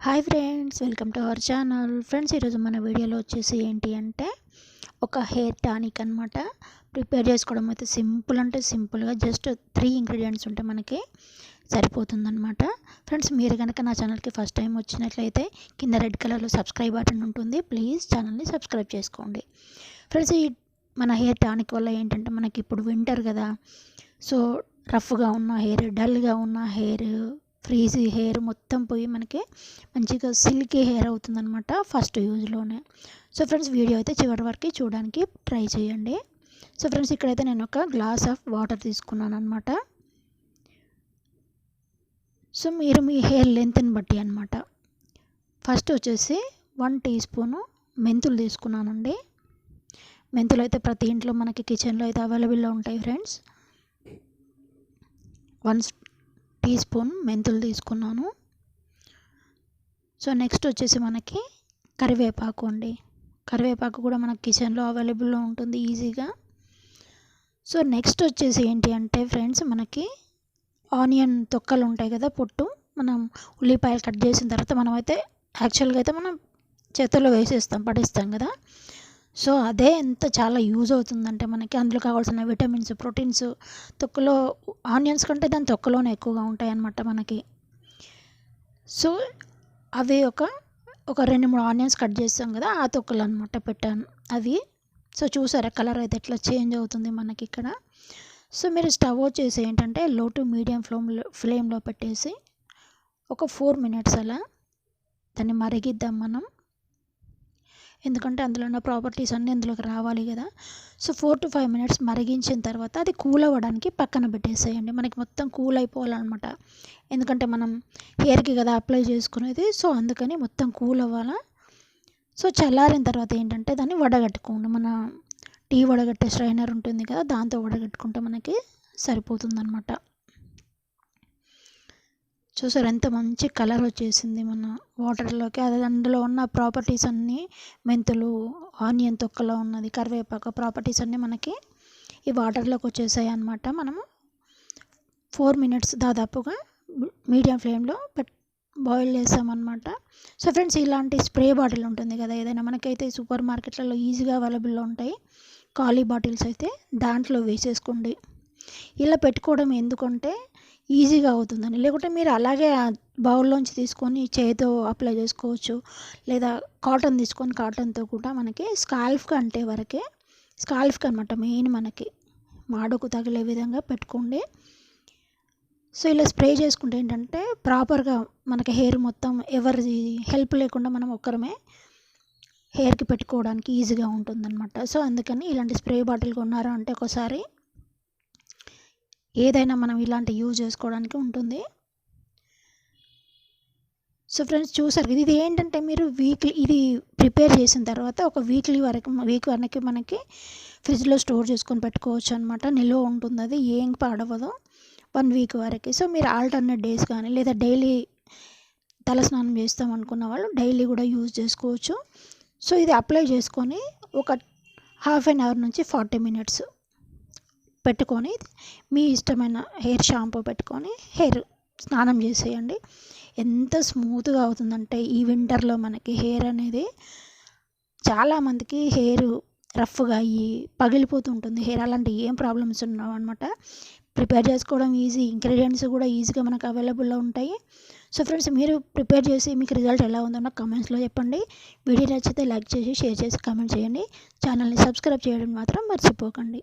Hi friends, welcome to our channel. Friends, ఈరోజు మన వీడియోలో వచ్చేసి ఏంటి అంటే ఒక హెయిర్ టానిక్ అనమాట. ప్రిపేర్ చేసుకోవడం అయితే సింపుల్ అంటే సింపుల్గా జస్ట్ 3 ఇంగ్రీడియంట్స్ ఉంటే మనకి సరిపోతుందన్నమాట. ఫ్రెండ్స్, మీరు కనుక నా ఛానల్కి ఫస్ట్ టైం వచ్చినట్లయితే కింద రెడ్ కలర్లో సబ్స్క్రైబ్ బటన్ ఉంటుంది. ప్లీజ్ ఛానల్ని సబ్స్క్రైబ్ చేసుకోండి. ఫ్రెండ్స్, ఈ మన హెయిర్ టానిక్ వల్ల ఏంటంటే మనకి ఇప్పుడు వింటర్ కదా, సో రఫ్గా ఉన్న హెయిర్, డల్గా ఉన్న హెయిర్, ఫ్రీజీ హెయిర్ మొత్తం పోయి మనకి మంచిగా సిల్కీ హెయిర్ అవుతుందన్నమాట ఫస్ట్ యూజ్లోనే. సో ఫ్రెండ్స్, వీడియో అయితే చివరి వరకు చూడడానికి ట్రై చేయండి. సో ఫ్రెండ్స్, ఇక్కడైతే నేను ఒక గ్లాస్ ఆఫ్ వాటర్ తీసుకున్నాను అనమాట. సో మీరు మీ హెయిర్ లెంత్ని బట్టి అనమాట. ఫస్ట్ వచ్చేసి 1 టీ స్పూను మెంతులు తీసుకున్నానండి. మెంతులు అయితే ప్రతి ఇంట్లో మనకి కిచెన్లో అయితే అవైలబుల్లో ఉంటాయి ఫ్రెండ్స్. 1 టీ స్పూన్ మెంతులు తీసుకున్నాను. సో నెక్స్ట్ వచ్చేసి మనకి కరివేపాకు అండి. కరివేపాకు కూడా మనకి కిచెన్లో అవైలబుల్లో ఉంటుంది ఈజీగా. సో నెక్స్ట్ వచ్చేసి ఏంటి అంటే ఫ్రెండ్స్, మనకి ఆనియన్ తొక్కలు ఉంటాయి కదా, పొట్టు. మనం ఉల్లిపాయలు కట్ చేసిన తర్వాత మనమైతే యాక్చువల్గా అయితే మనం చేతుల్లో వేసేస్తాం, పడేస్తాం కదా. సో అదే ఎంత చాలా యూజ్ అవుతుందంటే మనకి అందులో కావాల్సిన విటమిన్స్, ప్రోటీన్స్ తొక్కలో, ఆనియన్స్ కంటే దాని తొక్కలోనే ఎక్కువగా ఉంటాయి అన్నమాట మనకి. సో అవి ఒక 2-3 ఆనియన్స్ కట్ చేస్తాం కదా, ఆ తొక్కలు అనమాట పెట్టాను అవి. సో చూసారా కలర్ అయితే ఎట్లా చేంజ్ అవుతుంది మనకి ఇక్కడ. సో మీరు స్టవ్ వచ్చేసి ఏంటంటే లో టు మీడియం ఫ్లేమ్లో పెట్టేసి ఒక 4 మినిట్స్ అలా దాన్ని మరిగిద్దాం మనం. ఎందుకంటే అందులో ఉన్న ప్రాపర్టీస్ అన్నీ అందులోకి రావాలి కదా. సో 4 to 5 మినిట్స్ మరిగించిన తర్వాత అది కూల్ అవ్వడానికి పక్కన పెట్టేసేయండి. మనకి మొత్తం కూల్ అయిపోవాలన్నమాట. ఎందుకంటే మనం హెయిర్కి కదా అప్లై చేసుకునేది, సో అందుకని మొత్తం కూల్ అవ్వాలా. సో చల్లారిన తర్వాత ఏంటంటే దాన్ని వడగట్టుకోండి. మన టీ వడగట్టే స్ట్రైనర్ ఉంటుంది కదా, దాంతో వడగట్టుకుంటే మనకి సరిపోతుందన్నమాట. చూసారు ఎంత మంచి కలర్ వచ్చేసింది మన వాటర్లోకి. అది అందులో ఉన్న ప్రాపర్టీస్ అన్నీ, మెంతులు, ఆనియన్ తొక్కలో ఉన్నది, కరివేపాకు ప్రాపర్టీస్ అన్నీ మనకి ఈ వాటర్లోకి వచ్చేసాయి అన్నమాట. మనము 4 మినిట్స్ దాదాపుగా మీడియం ఫ్లేమ్లో బాయిల్ చేసామన్నమాట. సో ఫ్రెండ్స్, ఇలాంటి స్ప్రే బాటిల్ ఉంటుంది కదా ఏదైనా, మనకైతే సూపర్ మార్కెట్లలో ఈజీగా అవైలబుల్లో ఉంటాయి ఖాళీ బాటిల్స్, అయితే దాంట్లో వేసేసుకోండి. ఇలా పెట్టుకోవడం ఎందుకంటే ఈజీగా అవుతుందని. లేకుంటే మీరు అలాగే ఆ బౌల్లోంచి తీసుకొని చేతితో అప్లై చేసుకోవచ్చు, లేదా కాటన్ తీసుకొని కాటన్తో కూడా మనకి స్కాల్ఫ్కి అంటే వరకే, స్కాల్ఫ్కి అనమాట మెయిన్ మనకి మాడుకు తగిలే విధంగా పెట్టుకోండి. సో ఇలా స్ప్రే చేసుకుంటే ఏంటంటే ప్రాపర్గా మనకి హెయిర్ మొత్తం ఎవరి హెల్ప్ లేకుండా మనం ఒక్కరమే హెయిర్కి పెట్టుకోవడానికి ఈజీగా ఉంటుందన్నమాట. సో అందుకని ఇలాంటి స్ప్రే బాటిల్ కొన్నారు అంటే ఒకసారి ఏదైనా మనం ఇలాంటి యూజ్ చేసుకోవడానికి ఉంటుంది. సో ఫ్రెండ్స్, చూసారు ఇది ఏంటంటే మీరు ఇది ప్రిపేర్ చేసిన తర్వాత ఒక వీక్ వరకు మనకి ఫ్రిడ్జ్లో స్టోర్ చేసుకొని పెట్టుకోవచ్చు అనమాట. నిల్వ ఉంటుంది, అది ఏం పాడవదు 1 వీక్ వరకు. సో మీరు ఆల్టర్నేట్ డేస్ కానీ లేదా డైలీ తలస్నానం చేస్తాం అనుకున్న వాళ్ళు డైలీ కూడా యూజ్ చేసుకోవచ్చు. సో ఇది అప్లై చేసుకొని ఒక ½ an hour నుంచి 40 మినిట్స్ పెట్టుకొని మీ ఇష్టమైన హెయిర్ షాంపూ పెట్టుకొని హెయిర్ స్నానం చేసేయండి. ఎంత స్మూత్గా అవుతుందంటే ఈ వింటర్లో మనకి హెయిర్ అనేది, చాలామందికి హెయిర్ రఫ్గా అయ్యి పగిలిపోతుంటుంది హెయిర్. అలాంటి ఏం ప్రాబ్లమ్స్ ఉన్నావు అనమాట. ప్రిపేర్ చేసుకోవడం ఈజీ, ఇంగ్రీడియంట్స్ కూడా ఈజీగా మనకు అవైలబుల్లో ఉంటాయి. సో ఫ్రెండ్స్, మీరు ప్రిపేర్ చేసి మీకు రిజల్ట్ ఎలా ఉందో నాకు కామెంట్స్లో చెప్పండి. వీడియో నచ్చితే లైక్ చేసి, షేర్ చేసి, కామెంట్ చేయండి. ఛానల్ని సబ్స్క్రైబ్ చేయడం మాత్రం మర్చిపోకండి.